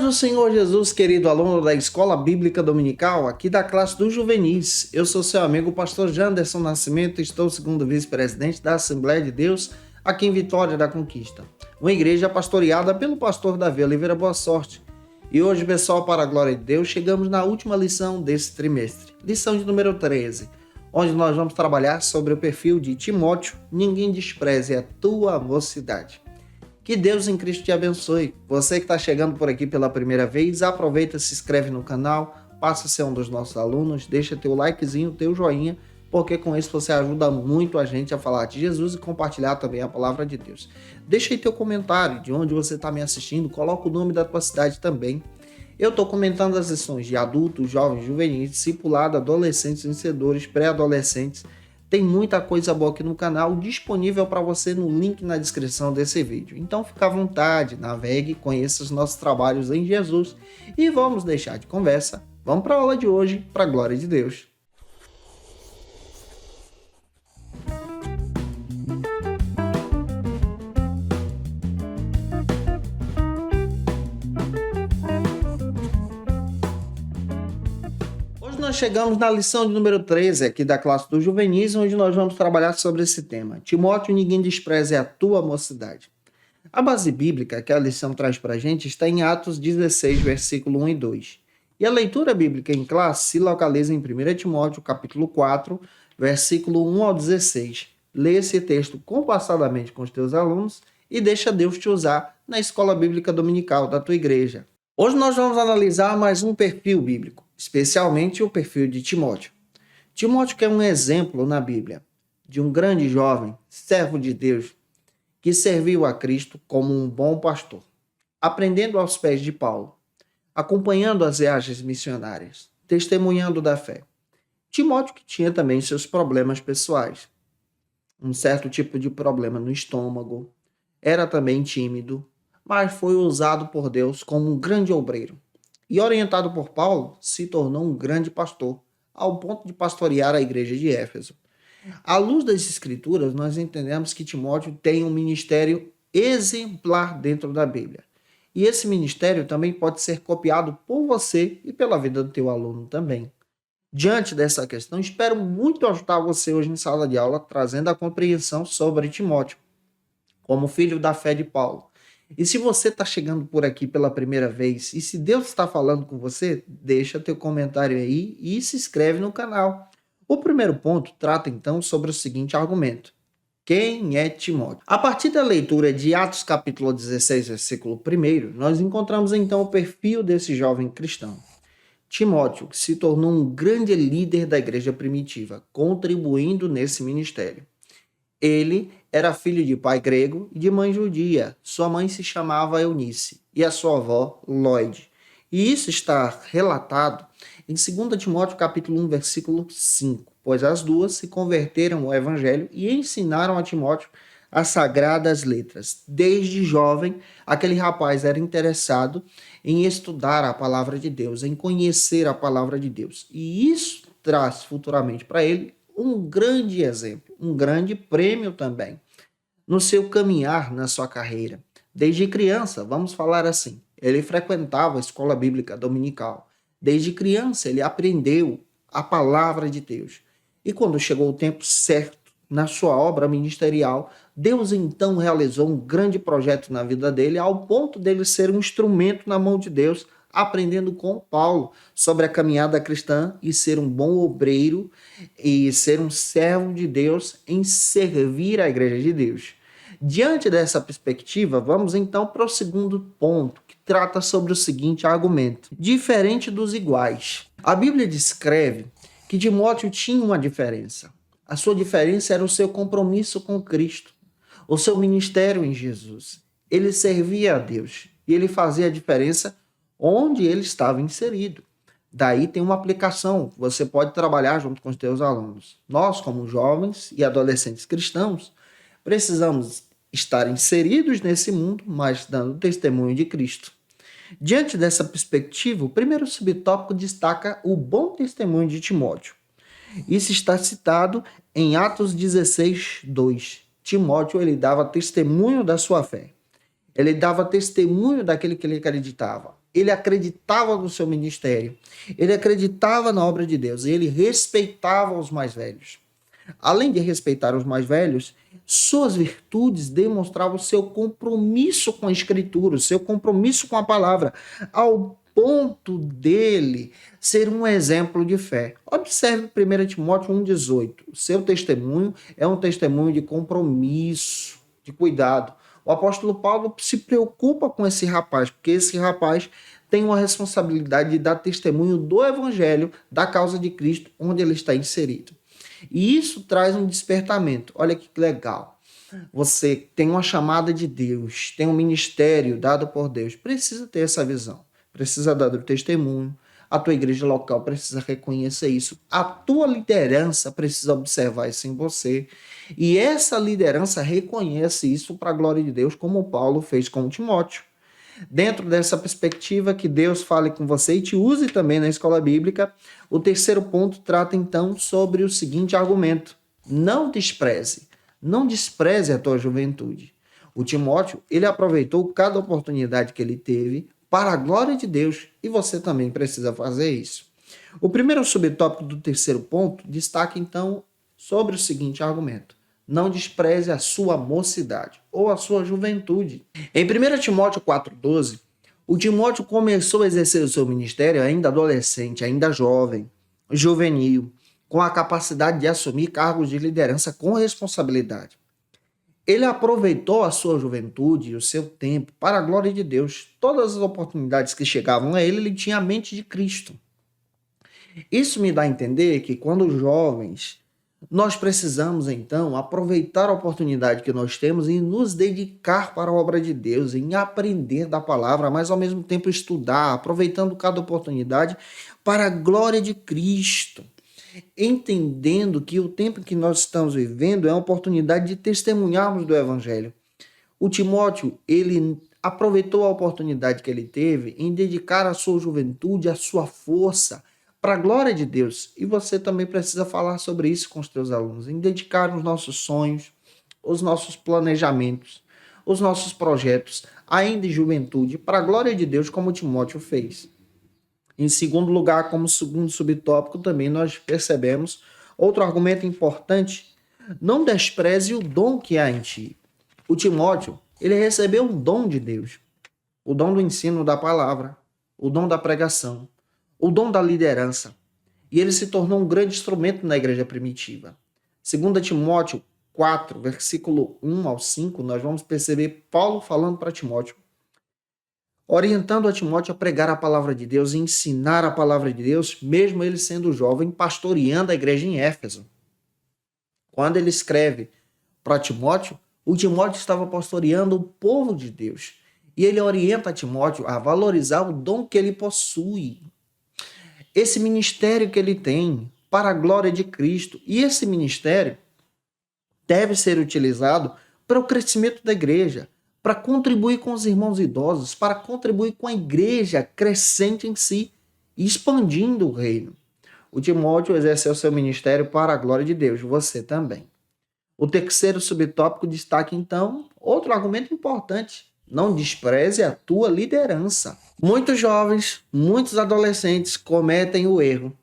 Do Senhor Jesus, querido aluno da Escola Bíblica Dominical, aqui da classe dos juvenis. Eu sou seu amigo, pastor Janderson Nascimento, estou segundo vice-presidente da Assembleia de Deus, aqui em Vitória da Conquista, uma igreja pastoreada pelo pastor Davi Oliveira Boa Sorte. E hoje, pessoal, para a glória de Deus, chegamos na última lição desse trimestre, lição de número 13, onde nós vamos trabalhar sobre o perfil de Timóteo. Ninguém despreze a tua mocidade. Que Deus em Cristo te abençoe. Você que está chegando por aqui pela primeira vez, aproveita, se inscreve no canal, passa a ser um dos nossos alunos, deixa teu likezinho, teu joinha, porque com isso você ajuda muito a gente a falar de Jesus e compartilhar também a palavra de Deus. Deixa aí teu comentário de onde você está me assistindo, coloca o nome da tua cidade também. Eu estou comentando as lições de adultos, jovens, juvenis, discipulado, adolescentes, vencedores, pré-adolescentes. Tem muita coisa boa aqui no canal disponível para você no link na descrição desse vídeo. Então fica à vontade, navegue, conheça os nossos trabalhos em Jesus e vamos deixar de conversa. Vamos para a aula de hoje, para a glória de Deus. Nós chegamos na lição de número 13 aqui da classe do juvenis, onde nós vamos trabalhar sobre esse tema. Timóteo, ninguém despreze a tua mocidade. A base bíblica que a lição traz para a gente está em Atos 16, versículo 1 e 2. E a leitura bíblica em classe se localiza em 1 Timóteo, capítulo 4, versículo 1 ao 16. Lê esse texto compassadamente com os teus alunos e deixa Deus te usar na escola bíblica dominical da tua igreja. Hoje nós vamos analisar mais um perfil bíblico, especialmente o perfil de Timóteo. Timóteo que é um exemplo na Bíblia de um grande jovem, servo de Deus, que serviu a Cristo como um bom pastor, aprendendo aos pés de Paulo, acompanhando as viagens missionárias, testemunhando da fé. Timóteo que tinha também seus problemas pessoais, um certo tipo de problema no estômago, era também tímido, mas foi usado por Deus como um grande obreiro. E orientado por Paulo, se tornou um grande pastor, ao ponto de pastorear a igreja de Éfeso. À luz das Escrituras, nós entendemos que Timóteo tem um ministério exemplar dentro da Bíblia. E esse ministério também pode ser copiado por você e pela vida do teu aluno também. Diante dessa questão, espero muito ajudar você hoje em sala de aula, trazendo a compreensão sobre Timóteo, como filho da fé de Paulo. E se você está chegando por aqui pela primeira vez, e se Deus está falando com você, deixa teu comentário aí e se inscreve no canal. O primeiro ponto trata então sobre o seguinte argumento. Quem é Timóteo? A partir da leitura de Atos capítulo 16, versículo 1, nós encontramos então o perfil desse jovem cristão. Timóteo, que se tornou um grande líder da igreja primitiva, contribuindo nesse ministério. Ele era filho de pai grego e de mãe judia. Sua mãe se chamava Eunice e a sua avó Lóide. E isso está relatado em 2 Timóteo capítulo 1, versículo 5. Pois as duas se converteram ao evangelho e ensinaram a Timóteo as sagradas letras. Desde jovem, aquele rapaz era interessado em estudar a palavra de Deus, em conhecer a palavra de Deus. E isso traz futuramente para ele um grande exemplo, um grande prêmio também, no seu caminhar na sua carreira. Desde criança, vamos falar assim, ele frequentava a escola bíblica dominical. Desde criança, ele aprendeu a palavra de Deus. E quando chegou o tempo certo, na sua obra ministerial, Deus então realizou um grande projeto na vida dele, ao ponto dele ser um instrumento na mão de Deus, aprendendo com Paulo sobre a caminhada cristã e ser um bom obreiro e ser um servo de Deus em servir a igreja de Deus. Diante dessa perspectiva, vamos então para o segundo ponto, que trata sobre o seguinte argumento. Diferente dos iguais. A Bíblia descreve que Timóteo tinha uma diferença. A sua diferença era o seu compromisso com Cristo, o seu ministério em Jesus. Ele servia a Deus e ele fazia a diferença onde ele estava inserido. Daí tem uma aplicação, você pode trabalhar junto com os teus alunos. Nós, como jovens e adolescentes cristãos, precisamos estar inseridos nesse mundo, mas dando testemunho de Cristo. Diante dessa perspectiva, o primeiro subtópico destaca o bom testemunho de Timóteo. Isso está citado em Atos 16, 2. Timóteo, ele dava testemunho da sua fé. Ele dava testemunho daquele que ele acreditava. ele acreditava no seu ministério, ele acreditava na obra de Deus, e ele respeitava os mais velhos. Além de respeitar os mais velhos, suas virtudes demonstravam seu compromisso com a Escritura, seu compromisso com a palavra, ao ponto dele ser um exemplo de fé. Observe 1 Timóteo 1,18. O seu testemunho é um testemunho de compromisso, de cuidado. O apóstolo Paulo se preocupa com esse rapaz, porque esse rapaz tem uma responsabilidade de dar testemunho do evangelho, da causa de Cristo, onde ele está inserido. E isso traz um despertamento. Olha que legal. Você tem uma chamada de Deus, tem um ministério dado por Deus. Precisa ter essa visão. Precisa dar o testemunho. A tua igreja local precisa reconhecer isso. A tua liderança precisa observar isso em você. E essa liderança reconhece isso para a glória de Deus, como Paulo fez com Timóteo. Dentro dessa perspectiva, que Deus fale com você e te use também na escola bíblica, o terceiro ponto trata então sobre o seguinte argumento: não despreze a tua juventude. O Timóteo, ele aproveitou cada oportunidade que ele teve para a glória de Deus, e você também precisa fazer isso. O primeiro subtópico do terceiro ponto destaca então sobre o seguinte argumento: não despreze a sua mocidade ou a sua juventude. Em 1 Timóteo 4,12, o Timóteo começou a exercer o seu ministério ainda adolescente, ainda jovem, juvenil, com a capacidade de assumir cargos de liderança com responsabilidade. Ele aproveitou a sua juventude e o seu tempo para a glória de Deus. Todas as oportunidades que chegavam a ele, ele tinha a mente de Cristo. Isso me dá a entender que quando jovens, nós precisamos, então, aproveitar a oportunidade que nós temos e nos dedicar para a obra de Deus, em aprender da palavra, mas ao mesmo tempo estudar, aproveitando cada oportunidade para a glória de Cristo, entendendo que o tempo que nós estamos vivendo é uma oportunidade de testemunharmos do Evangelho. O Timóteo, ele aproveitou a oportunidade que ele teve em dedicar a sua juventude, a sua força, para a glória de Deus. E você também precisa falar sobre isso com os teus alunos, em dedicar os nossos sonhos, os nossos planejamentos, os nossos projetos, ainda em juventude, para a glória de Deus, como Timóteo fez. Em segundo lugar, como segundo subtópico, também nós percebemos outro argumento importante: não despreze o dom que há em ti. O Timóteo, ele recebeu um dom de Deus, o dom do ensino da palavra, o dom da pregação, o dom da liderança, e ele se tornou um grande instrumento na igreja primitiva. 2 Timóteo 4, versículo 1 ao 5, nós vamos perceber Paulo falando para Timóteo, orientando a Timóteo a pregar a palavra de Deus e ensinar a palavra de Deus, mesmo ele sendo jovem, pastoreando a igreja em Éfeso. Quando ele escreve para Timóteo, o Timóteo estava pastoreando o povo de Deus, e ele orienta a Timóteo a valorizar o dom que ele possui, esse ministério que ele tem para a glória de Cristo. E esse ministério deve ser utilizado para o crescimento da igreja, para contribuir com os irmãos idosos, para contribuir com a igreja crescente em si e expandindo o reino. O Timóteo exerceu seu ministério para a glória de Deus, você também. O terceiro subtópico destaca, então, outro argumento importante: não despreze a tua liderança. Muitos jovens, muitos adolescentes cometem o erro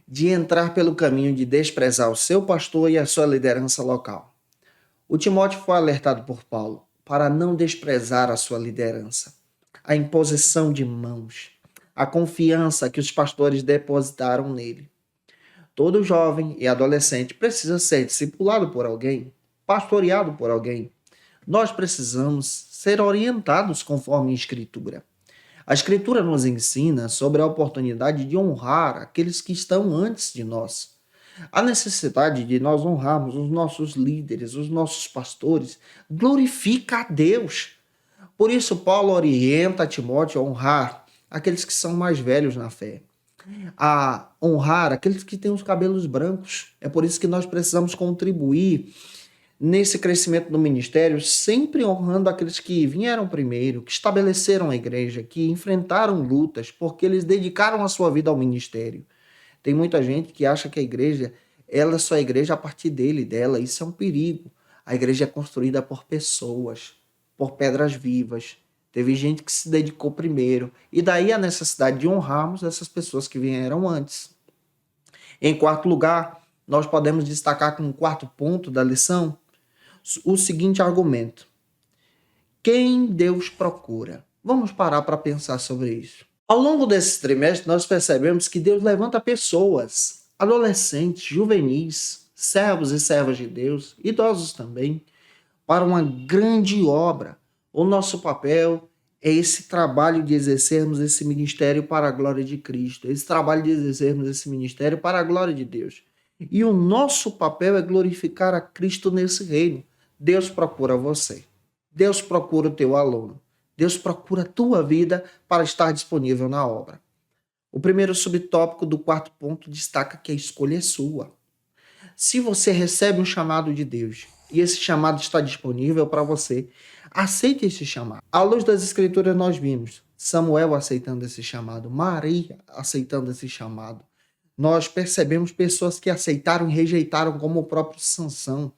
de entrar pelo caminho de desprezar o seu pastor e a sua liderança local. O Timóteo foi alertado por Paulo para não desprezar a sua liderança, a imposição de mãos, a confiança que os pastores depositaram nele. Todo jovem e adolescente precisa ser discipulado por alguém, pastoreado por alguém. Nós precisamos ser orientados conforme a Escritura. A Escritura nos ensina sobre a oportunidade de honrar aqueles que estão antes de nós. A necessidade de nós honrarmos os nossos líderes, os nossos pastores, glorifica a Deus. Por isso, Paulo orienta Timóteo a honrar aqueles que são mais velhos na fé, a honrar aqueles que têm os cabelos brancos. É por isso que nós precisamos contribuir nesse crescimento do ministério, sempre honrando aqueles que vieram primeiro, que estabeleceram a igreja, que enfrentaram lutas, porque eles dedicaram a sua vida ao ministério. Tem muita gente que acha que a igreja, ela só é igreja a partir dele, dela. Isso é um perigo. A igreja é construída por pessoas, por pedras vivas. Teve gente que se dedicou primeiro. E daí a necessidade de honrarmos essas pessoas que vieram antes. Em quarto lugar, nós podemos destacar como quarto ponto da lição o seguinte argumento: quem Deus procura? Vamos parar para pensar sobre isso. Ao longo desse trimestre, nós percebemos que Deus levanta pessoas, adolescentes, juvenis, servos e servas de Deus, idosos também, para uma grande obra. O nosso papel é esse trabalho de exercermos esse ministério para a glória de Cristo, esse trabalho de exercermos esse ministério para a glória de Deus. E o nosso papel é glorificar a Cristo nesse reino. Deus procura você. Deus procura o teu aluno. Deus procura a tua vida para estar disponível na obra. O primeiro subtópico do quarto ponto destaca que a escolha é sua. Se você recebe um chamado de Deus e esse chamado está disponível para você, aceite esse chamado. À luz das Escrituras nós vimos Samuel aceitando esse chamado, Maria aceitando esse chamado. Nós percebemos pessoas que aceitaram e rejeitaram, como o próprio Sansão.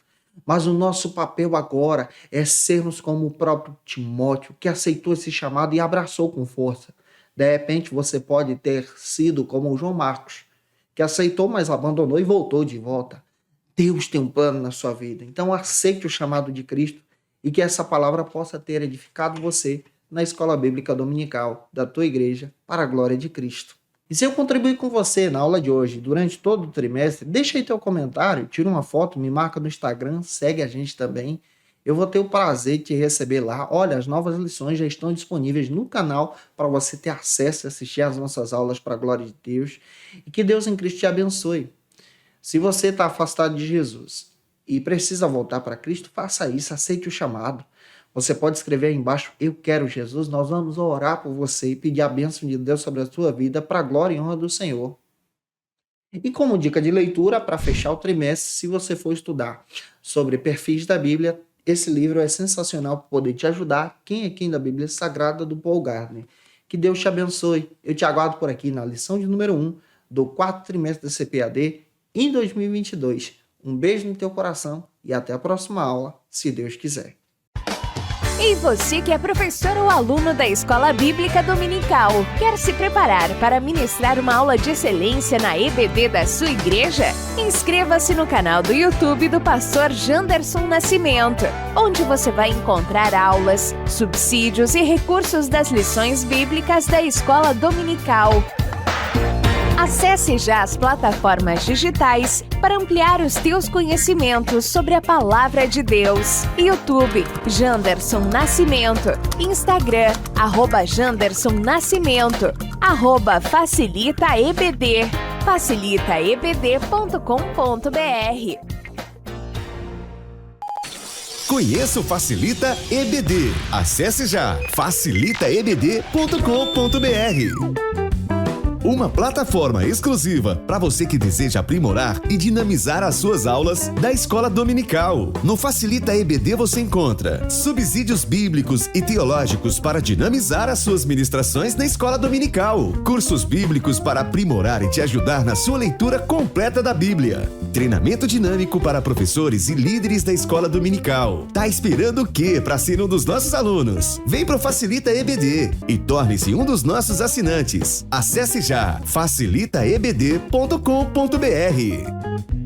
Mas o nosso papel agora é sermos como o próprio Timóteo, que aceitou esse chamado e abraçou com força. De repente você pode ter sido como o João Marcos, que aceitou, mas abandonou e voltou de volta. Deus tem um plano na sua vida. Então aceite o chamado de Cristo e que essa palavra possa ter edificado você na escola bíblica dominical da tua igreja para a glória de Cristo. E se eu contribuir com você na aula de hoje, durante todo o trimestre, deixa aí teu comentário, tira uma foto, me marca no Instagram, segue a gente também. Eu vou ter o prazer de te receber lá. Olha, as novas lições já estão disponíveis no canal para você ter acesso e assistir às nossas aulas para a glória de Deus. E que Deus em Cristo te abençoe. Se você está afastado de Jesus e precisa voltar para Cristo, faça isso, aceite o chamado. Você pode escrever aí embaixo, eu quero Jesus, nós vamos orar por você e pedir a bênção de Deus sobre a sua vida para a glória e honra do Senhor. E como dica de leitura, para fechar o trimestre, se você for estudar sobre perfis da Bíblia, esse livro é sensacional para poder te ajudar. Quem é quem da Bíblia Sagrada, do Paul Gardner. Que Deus te abençoe. Eu te aguardo por aqui na lição de número 1 do quarto trimestre da CPAD em 2022. Um beijo no teu coração e até a próxima aula, se Deus quiser. E você que é professor ou aluno da Escola Bíblica Dominical, quer se preparar para ministrar uma aula de excelência na EBD da sua igreja? Inscreva-se no canal do YouTube do pastor Janderson Nascimento, onde você vai encontrar aulas, subsídios e recursos das lições bíblicas da Escola Dominical. Acesse já as plataformas digitais para ampliar os teus conhecimentos sobre a Palavra de Deus. YouTube, Janderson Nascimento. Instagram, @Janderson Nascimento. @FacilitaEBD. facilitaebd.com.br. Conheça o Facilita EBD. Acesse já facilitaebd.com.br. Uma plataforma exclusiva para você que deseja aprimorar e dinamizar as suas aulas da escola dominical. No Facilita EBD você encontra subsídios bíblicos e teológicos para dinamizar as suas ministrações na escola dominical, cursos bíblicos para aprimorar e te ajudar na sua leitura completa da Bíblia, treinamento dinâmico para professores e líderes da escola dominical. Tá esperando o quê para ser um dos nossos alunos? Vem pro Facilita EBD e torne-se um dos nossos assinantes. Acesse já facilitaebd.com.br.